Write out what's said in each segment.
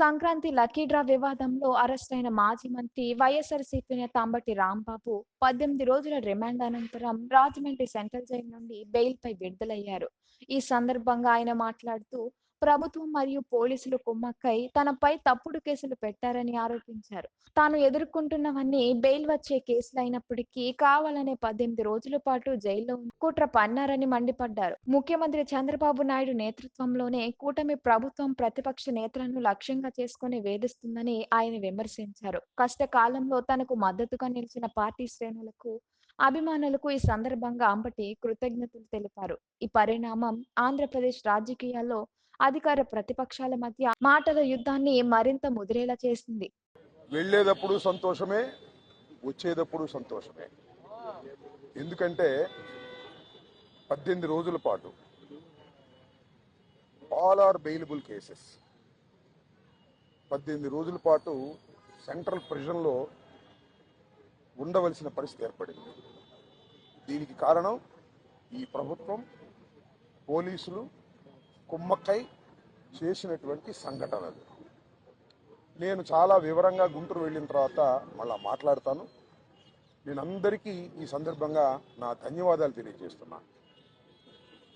Sankranti lucky draw వివాదంలో అరెస్టైన మాజీ మంత్రి వైఎస్ఆర్సీపీ నేత అంబటి రాంబాబు 18 రోజుల రిమాండ్ అనంతరం రాజమండ్రి సెంట్రల్ జైలు నుండి బెయిల్పై విడుదలయ్యారు. ఈ సందర్భంగా ఆయన మాట్లాడుతూ ప్రభుత్వం మరియు పోలీసులు కుమ్మక్కై తనపై తప్పుడు కేసులు పెట్టారని ఆరోపించారు. తాను ఎదుర్కొంటున్నవన్నీ బెయిల్ వచ్చే కేసులైనప్పటికీ కావాలనే 18 రోజుల పాటు జైల్లో కుట్ర పన్నారని మండిపడ్డారు. ముఖ్యమంత్రి చంద్రబాబు నాయుడు నేతృత్వంలోనే కూటమి ప్రభుత్వం ప్రతిపక్ష నేతలను లక్ష్యంగా చేసుకుని వేధిస్తుందని ఆయన విమర్శించారు. కష్టకాలంలో తనకు మద్దతుగా నిలిచిన పార్టీ శ్రేణులకు, అభిమానులకు ఈ సందర్భంగా అంబటి కృతజ్ఞతలు తెలిపారు. ఈ పరిణామం ఆంధ్రప్రదేశ్ రాజకీయాల్లో అధికార ప్రతిపక్షాల మధ్య మాటల యుద్ధాన్ని మరింత ముదిరేలా చేసింది. వెళ్ళేటప్పుడు సంతోషమే, వచ్చేటప్పుడు సంతోషమే. ఎందుకంటే 18 రోజుల పాటు ఆల్ ఆర్ బెయిలబుల్ కేసెస్ 18 రోజుల పాటు సెంట్రల్ ప్రిజన్లో ఉండవలసిన పరిస్థితి ఏర్పడింది. దీనికి కారణం ఈ ప్రభుత్వం, పోలీసులు కుమ్మక్కై చేసినటువంటి సంఘటనలు. నేను చాలా వివరంగా గుంటూరు వెళ్ళిన తర్వాత మళ్ళా మాట్లాడతాను. నేను అందరికీ ఈ సందర్భంగా నా ధన్యవాదాలు తెలియజేస్తున్నాను.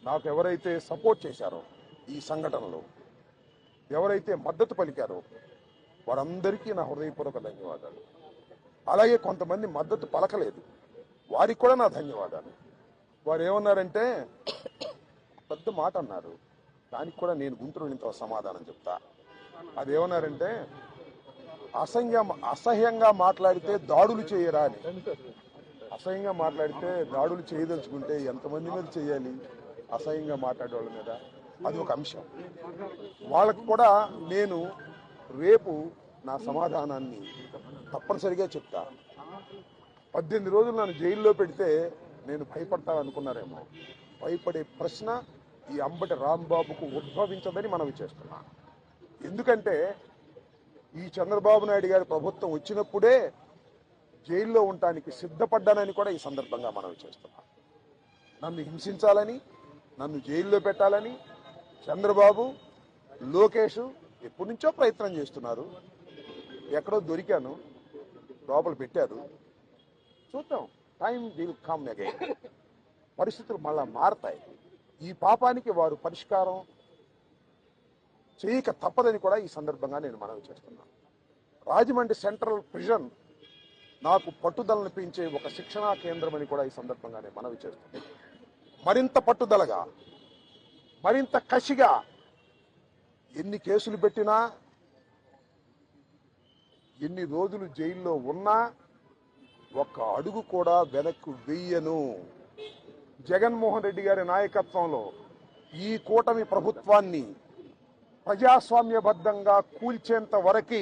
నాకు ఎవరైతే సపోర్ట్ చేశారో ఈ సంఘటనలో, ఎవరైతే మద్దతు పలికారో వారందరికీ నా హృదయపూర్వక ధన్యవాదాలు. అలాగే కొంతమంది మద్దతు పలకలేదు, వారికి కూడా నా ధన్యవాదాలు. వారు ఏమన్నారంటే పెద్ద మాట అన్నారు, దానికి కూడా నేను గుంటూరు వెళ్ళిన తర్వాత సమాధానం చెప్తా. అదేమన్నారంటే అసహ్యంగా మాట్లాడితే దాడులు చేయరా అని. అసహ్యంగా మాట్లాడితే దాడులు చేయదలుచుకుంటే ఎంతమంది మీద చేయాలి? అసహ్యంగా మాట్లాడే వాళ్ళ మీద. అది ఒక అంశం. వాళ్ళకు కూడా నేను రేపు నా సమాధానాన్ని తప్పనిసరిగా చెప్తా. 18 రోజులు నన్ను జైల్లో పెడితే నేను భయపడతా అనుకున్నారేమో. భయపడే ప్రశ్న ఈ అంబటి రాంబాబుకు ఉద్భవించదని మనవి చేస్తున్నా. ఎందుకంటే ఈ చంద్రబాబు నాయుడు గారి ప్రభుత్వం వచ్చినప్పుడే జైల్లో ఉండటానికి సిద్ధపడ్డానని కూడా ఈ సందర్భంగా మనవి చేస్తున్నా. నన్ను హింసించాలని, నన్ను జైల్లో పెట్టాలని చంద్రబాబు, లోకేష్ ఎప్పటి నుంచో ప్రయత్నం చేస్తున్నారు. ఎక్కడో దొరికాను, లోపల పెట్టారు. చూద్దాం, టైం విల్ కమ్ అగైన్. పరిస్థితులు మళ్ళా మారతాయి. ఈ పాపానికి వారు పరిష్కారం చేయక తప్పదని కూడా ఈ సందర్భంగా నేను మనవి చేస్తున్నాను. రాజమండ్రి సెంట్రల్ ప్రిజన్ నాకు పట్టుదలను పెంచే ఒక శిక్షణా కేంద్రం అని కూడా ఈ సందర్భంగా నేను మనవి చేస్తున్నాను. మరింత పట్టుదలగా, మరింత కసిగా ఎన్ని కేసులు పెట్టినా, ఎన్ని రోజులు జైల్లో ఉన్నా ఒక్క అడుగు కూడా వెనక్కు వెయ్యను. జగన్మోహన్ రెడ్డి గారి నాయకత్వంలో ఈ కూటమి ప్రభుత్వాన్ని ప్రజాస్వామ్యబద్ధంగా కూల్చేంత వరకు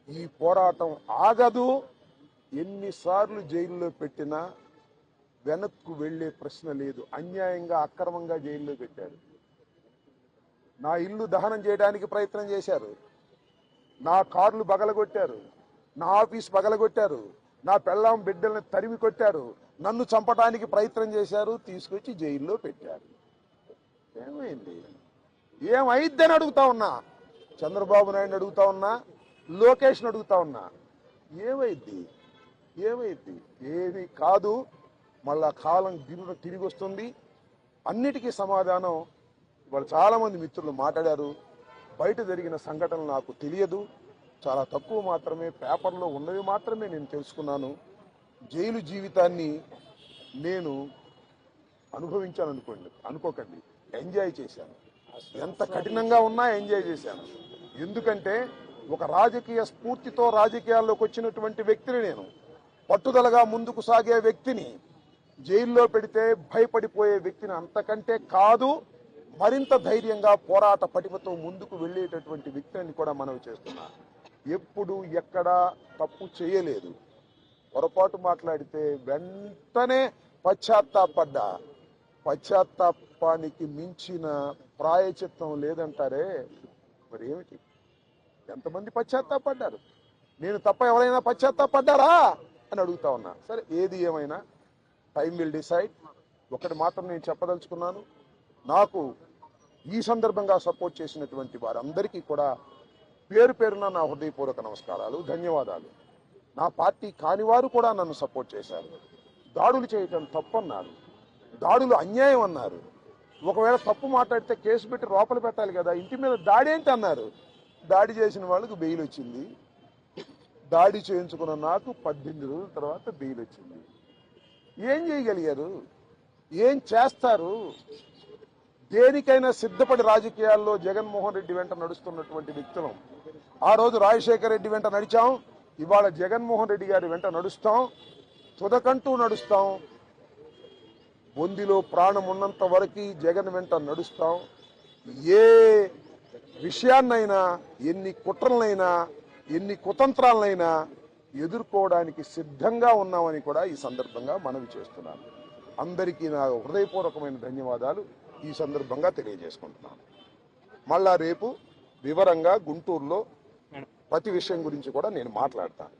ఈ పోరాటం ఆగదు. ఎన్నిసార్లు జైల్లో పెట్టినా వెనక్కు వెళ్లే ప్రశ్న లేదు. అన్యాయంగా, అక్రమంగా జైల్లో పెట్టారు. నా ఇల్లు దహనం చేయడానికి ప్రయత్నం చేశారు, నా కార్లు బగలగొట్టారు, నా ఆఫీస్ బగలగొట్టారు, నా పెళ్ళాం బిడ్డల్ని తరిమి కొట్టారు, నన్ను చంపడానికి ప్రయత్నం చేశారు, తీసుకొచ్చి జైల్లో పెట్టారు. ఏమైంది? ఏమైద్దని అడుగుతా ఉన్నా. చంద్రబాబు నాయుడు అడుగుతా ఉన్నా, లోకేష్ని అడుగుతా ఉన్నా. ఏమైద్ది? ఏమీ కాదు. మళ్ళా కాలం తిరిగి వస్తుంది. అన్నిటికీ సమాధానం వాళ్ళు చాలామంది మిత్రులు మాట్లాడారు. బయట జరిగిన సంఘటనలు నాకు తెలియదు, చాలా తక్కువ మాత్రమే, పేపర్లో ఉన్నవి మాత్రమే నేను తెలుసుకున్నాను. జైలు జీవితాన్ని నేను అనుకోకండి, ఎంజాయ్ చేశాను. ఎంత కఠినంగా ఉన్నా ఎంజాయ్ చేశాను. ఎందుకంటే ఒక రాజకీయ స్ఫూర్తితో రాజకీయాల్లోకి వచ్చినటువంటి వ్యక్తిని నేను, పట్టుదలగా ముందుకు సాగే వ్యక్తిని జైల్లో పెడితే భయపడిపోయే వ్యక్తిని అంతకంటే కాదు, మరింత ధైర్యంగా పోరాట పటిమతో ముందుకు వెళ్ళేటటువంటి వ్యక్తిని కూడా మనవి చేస్తున్నా. ఎప్పుడు ఎక్కడా తప్పు చేయలేదు. పొరపాటు మాట్లాడితే వెంటనే పశ్చాత్తాపడ్డా. పశ్చాత్తాపానికి మించిన ప్రాయచిత్తం లేదంటారే, మరి ఏమిటి? ఎంతమంది పశ్చాత్తాపడ్డారు? నేను తప్ప ఎవరైనా పశ్చాత్తాపడ్డారా అని అడుగుతా ఉన్నా. సరే, ఏది ఏమైనా టైం విల్ డిసైడ్. ఒకటి మాత్రం నేను చెప్పదలుచుకున్నాను, నాకు ఈ సందర్భంగా సపోర్ట్ చేసినటువంటి వారందరికీ కూడా పేరు పేరున నా హృదయపూర్వక నమస్కారాలు, ధన్యవాదాలు. నా పార్టీ కానివారు కూడా నన్ను సపోర్ట్ చేశారు. దాడులు చేయటం తప్పన్నారు, దాడులు అన్యాయం అన్నారు. ఒకవేళ తప్పు మాట్లాడితే కేసు పెట్టి లోపల పెట్టాలి కదా, ఇంటి మీద దాడి ఏంటి అన్నారు. దాడి చేసిన వాళ్ళకు బెయిల్ వచ్చింది. దాడి చేయించుకున్న నాకు 18 రోజుల తర్వాత బెయిల్ వచ్చింది. ఏం చేయగలిగారు? ఏం చేస్తారు? దేనికైనా సిద్ధపడి రాజకీయాల్లో జగన్మోహన్ రెడ్డి వెంట నడుస్తున్నటువంటి వ్యక్తులం. ఆ రోజు రాజశేఖర రెడ్డి వెంట నడిచాం, ఇవాళ జగన్మోహన్ రెడ్డి గారి వెంట నడుస్తాం, తుదకంటూ నడుస్తాం. బొందిలో ప్రాణం ఉన్నంత వరకు జగన్ వెంట నడుస్తాం. ఏ విషయాన్నైనా, ఎన్ని కుట్రలనైనా, ఎన్ని కుతంత్రాలనైనా ఎదుర్కోవడానికి సిద్ధంగా ఉన్నామని కూడా ఈ సందర్భంగా మనవి చేస్తున్నాను. అందరికీ నా హృదయపూర్వకమైన ధన్యవాదాలు ఈ సందర్భంగా తెలియజేసుకుంటున్నాను. మళ్ళా రేపు వివరంగా గుంటూరులో ప్రతి విషయం గురించి కూడా నేను మాట్లాడతాను.